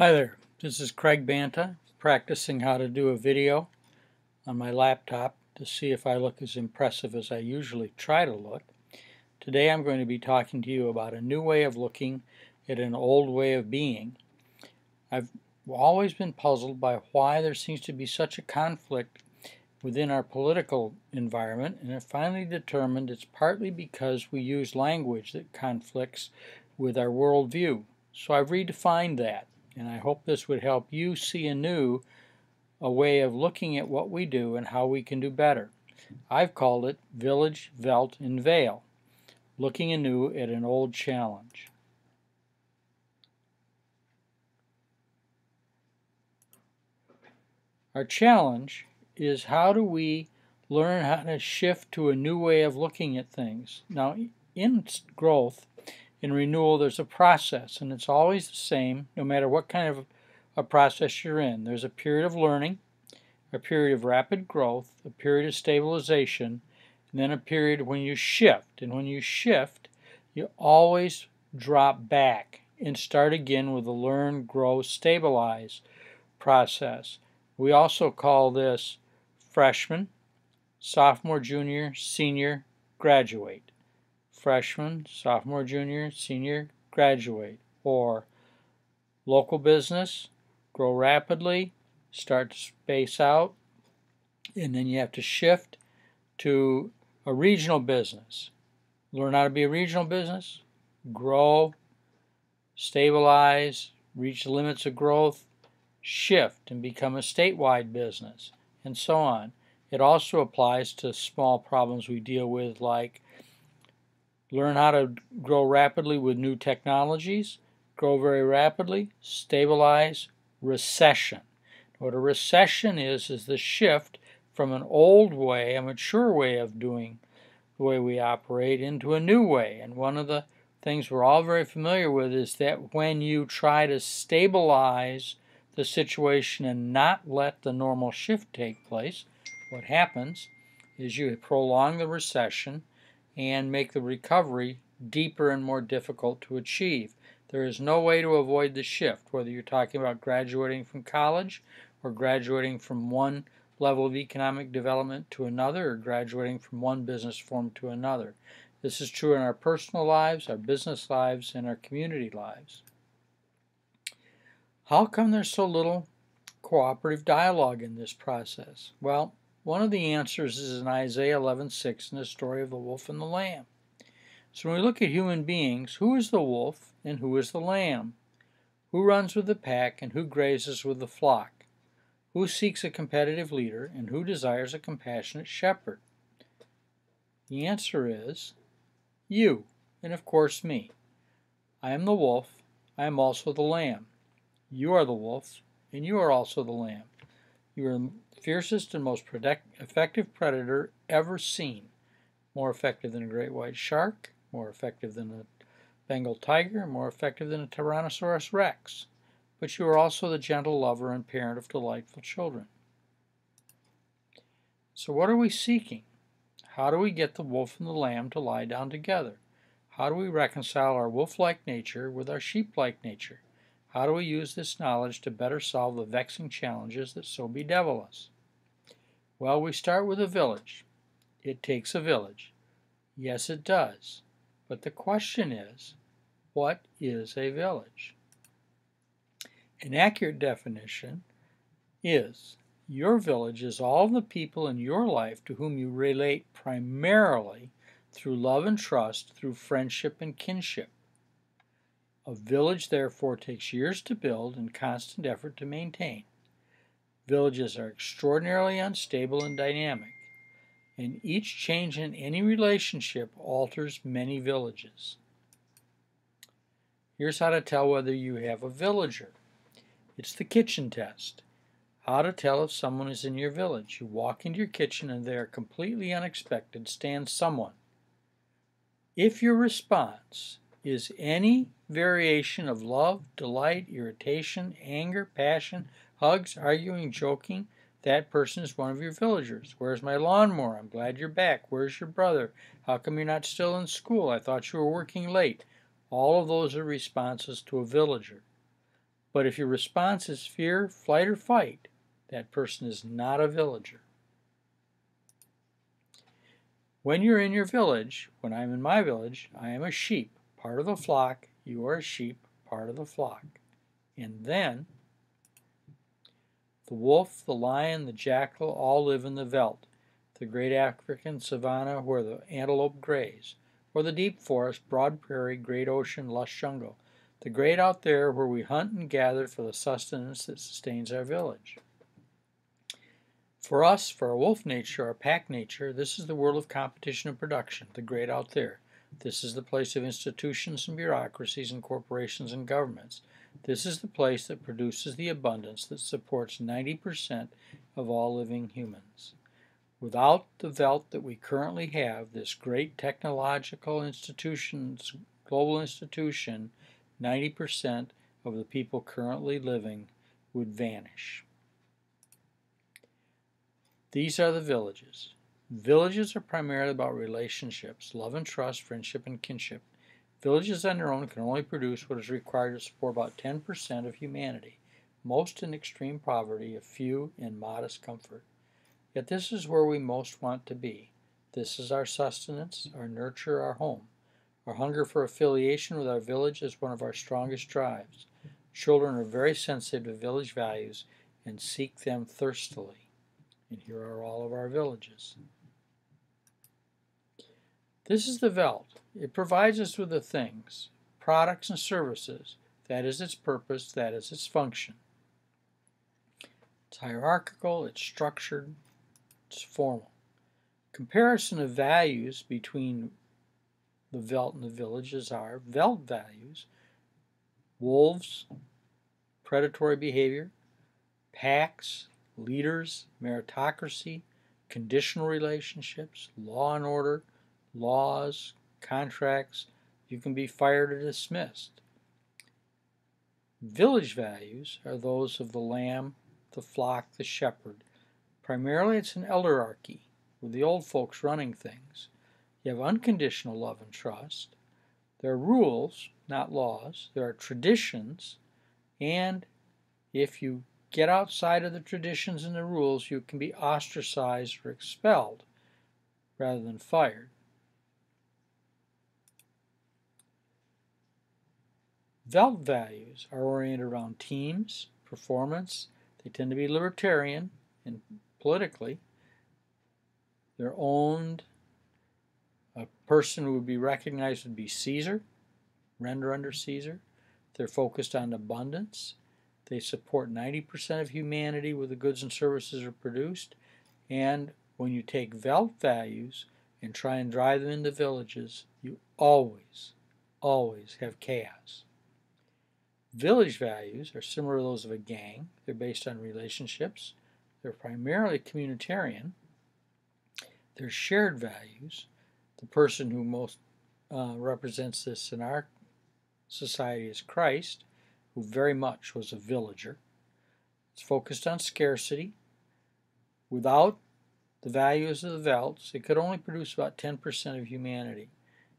Hi there, this is Craig Banta practicing how to do a video on my laptop to see if I look as impressive as I usually try to look. Today I'm going to be talking to you about a new way of looking at an old way of being. I've always been puzzled by why there seems to be such a conflict within our political environment, and have finally determined it's partly because we use language that conflicts with our worldview. So I've redefined that. And I hope this would help you see a way of looking at what we do and how we can do better. I've called it Village, Veldt, and Veil, looking anew at an old challenge. Our challenge is, how do we learn how to shift to a new way of looking at things? Now, in growth, in renewal, there's a process, and it's always the same no matter what kind of a process you're in. There's a period of learning, a period of rapid growth, a period of stabilization, and then a period when you shift. And when you shift, you always drop back and start again with a learn, grow, stabilize process. We also call this freshman, sophomore, junior, senior, graduate. Freshman, sophomore, junior, senior, graduate. Or local business, grow rapidly, start to space out, and then you have to shift to a regional business. Learn how to be a regional business, grow, stabilize, reach the limits of growth, shift and become a statewide business, and so on. It also applies to small problems we deal with, like learn how to grow rapidly with new technologies, grow very rapidly, stabilize, recession. What a recession is the shift from an old way, a mature way of doing the way we operate, into a new way. And one of the things we're all very familiar with is that when you try to stabilize the situation and not let the normal shift take place, what happens is you prolong the recession and make the recovery deeper and more difficult to achieve. There is no way to avoid the shift, whether you're talking about graduating from college or graduating from one level of economic development to another, or graduating from one business form to another. This is true in our personal lives, our business lives, and our community lives. How come there's so little cooperative dialogue in this process? Well, one of the answers is in Isaiah 11:6 in the story of the wolf and the lamb. So when we look at human beings, who is the wolf and who is the lamb? Who runs with the pack and who grazes with the flock? Who seeks a competitive leader and who desires a compassionate shepherd? The answer is you, and of course me. I am the wolf, I am also the lamb. You are the wolf, and you are also the lamb. You are the fiercest and most effective predator ever seen. More effective than a great white shark, more effective than a Bengal tiger, more effective than a Tyrannosaurus rex. But you are also the gentle lover and parent of delightful children. So what are we seeking? How do we get the wolf and the lamb to lie down together? How do we reconcile our wolf-like nature with our sheep-like nature? How do we use this knowledge to better solve the vexing challenges that so bedevil us? Well, we start with a village. It takes a village. Yes, it does. But the question is, what is a village? An accurate definition is, your village is all the people in your life to whom you relate primarily through love and trust, through friendship and kinship. A village, therefore, takes years to build and constant effort to maintain. Villages are extraordinarily unstable and dynamic, and each change in any relationship alters many villages. Here's how to tell whether you have a villager. It's the kitchen test. How to tell if someone is in your village. You walk into your kitchen and there, completely unexpected, stands someone. If your response is any variation of love, delight, irritation, anger, passion, hugs, arguing, joking, that person is one of your villagers. Where's my lawnmower? I'm glad you're back. Where's your brother? How come you're not still in school? I thought you were working late. All of those are responses to a villager. But if your response is fear, flight, or fight, that person is not a villager. When you're in your village, when I'm in my village, I am a sheep, part of the flock. You are a sheep, part of the flock. And then the wolf, the lion, the jackal all live in the veldt, the great African savanna where the antelope graze, or the deep forest, broad prairie, great ocean, lush jungle, the great out there where we hunt and gather for the sustenance that sustains our village. For us, for our wolf nature, our pack nature, this is the world of competition and production, the great out there. This is the place of institutions and bureaucracies and corporations and governments. This is the place that produces the abundance that supports 90% of all living humans. Without the veldt that we currently have, this great technological institutions, global institution, 90% of the people currently living would vanish. These are the villages. Villages are primarily about relationships, love and trust, friendship and kinship. Villages on their own can only produce what is required to support about 10% of humanity, most in extreme poverty, a few in modest comfort. Yet this is where we most want to be. This is our sustenance, our nurture, our home. Our hunger for affiliation with our village is one of our strongest drives. Children are very sensitive to village values and seek them thirstily. And here are all of our villages. This is the veldt. It provides us with the things, products and services. That is its purpose, that is its function. It's hierarchical, it's structured, it's formal. Comparison of values between the veldt and the villages are veldt values: wolves, predatory behavior; packs, leaders, meritocracy, conditional relationships, law and order, laws, contracts. You can be fired or dismissed. Village values are those of the lamb, the flock, the shepherd. Primarily it's an elderarchy, with the old folks running things. You have unconditional love and trust. There are rules, not laws. There are traditions, and if you get outside of the traditions and the rules, you can be ostracized or expelled rather than fired. Veldt values are oriented around teams, performance. They tend to be libertarian and politically. They're owned. A person who would be recognized would be Caesar, render under Caesar. They're focused on abundance. They support 90% of humanity with the goods and services are produced. And when you take veldt values and try and drive them into villages, you always have chaos. Village values are similar to those of a gang. They're based on relationships. They're primarily communitarian. They're shared values. The person who most represents this in our society is Christ, who very much was a villager. It's focused on scarcity. Without the values of the veldts, it could only produce about 10% of humanity.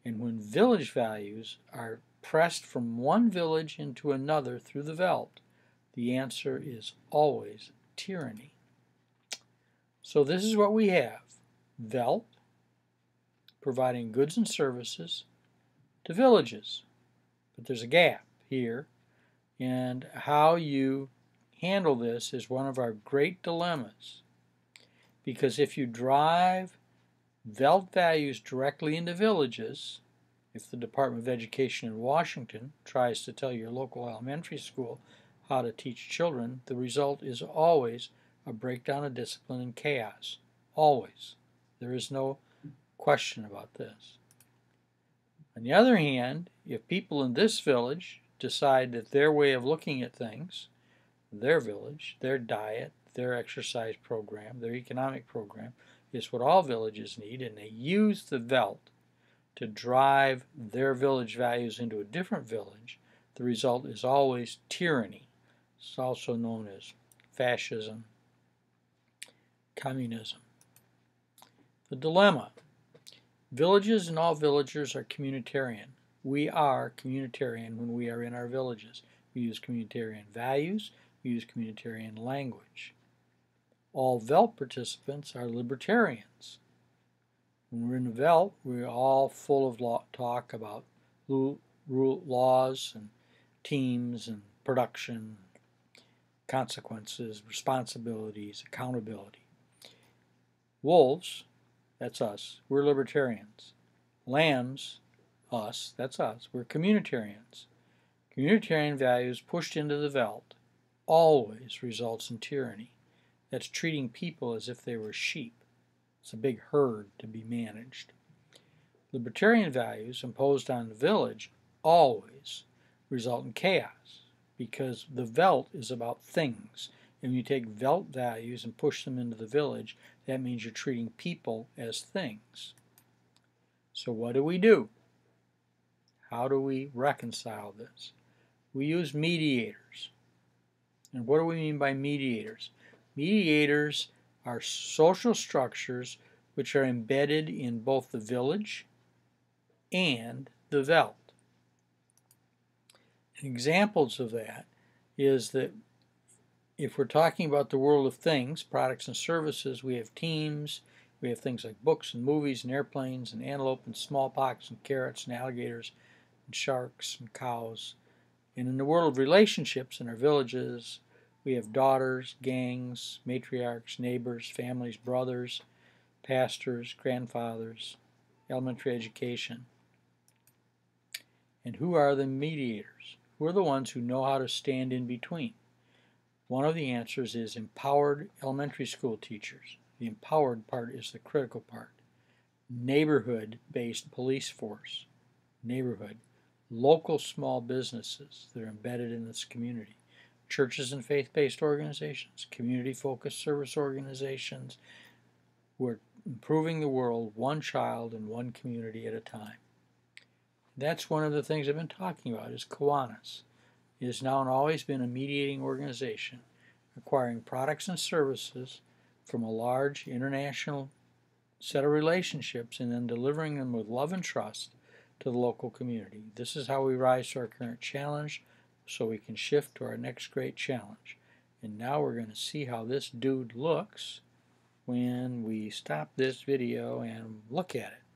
And when village values are pressed from one village into another through the veldt, the answer is always tyranny. So this is what we have. Veldt, providing goods and services to villages. But there's a gap here, and how you handle this is one of our great dilemmas. Because if you drive veldt values directly into villages, if the Department of Education in Washington tries to tell your local elementary school how to teach children, the result is always a breakdown of discipline and chaos. Always. There is no question about this. On the other hand, if people in this village decide that their way of looking at things, their village, their diet, their exercise program, their economic program, is what all villages need, and they use the veldt to drive their village values into a different village, the result is always tyranny. It's also known as fascism, communism. The dilemma. Villages and all villagers are communitarian. We are communitarian when we are in our villages. we use communitarian values, we use communitarian language. All Veldt participants are libertarians. When we're in the Veldt, we're all full of talk about laws and teams and production, consequences, responsibilities, accountability. Wolves, that's us, we're libertarians. Lambs, us, that's us, we're communitarians. Communitarian values pushed into the Veldt always results in tyranny. That's treating people as if they were sheep. It's a big herd to be managed. Libertarian values imposed on the village always result in chaos because the Veldt is about things. And when you take Veldt values and push them into the village, that means you're treating people as things. So what do? How do we reconcile this? We use mediators. And what do we mean by mediators? Mediators are social structures which are embedded in both the village and the Veldt. Examples of that is that if we're talking about the world of things, products and services, we have teams, we have things like books and movies and airplanes and antelope and smallpox and carrots and alligators and sharks and cows. And in the world of relationships in our villages, we have daughters, gangs, matriarchs, neighbors, families, brothers, pastors, grandfathers, elementary education. And who are the mediators? Who are the ones who know how to stand in between? One of the answers is empowered elementary school teachers. The empowered part is the critical part. Neighborhood-based police force. Neighborhood. Local small businesses that are embedded in this community. Churches and faith-based organizations. Community-focused service organizations who are improving the world one child and one community at a time. That's one of the things I've been talking about is Kiwanis. It has now and always been a mediating organization acquiring products and services from a large international set of relationships and then delivering them with love and trust to the local community. This is how we rise to our current challenge so we can shift to our next great challenge. And now we're going to see how this dude looks when we stop this video and look at it.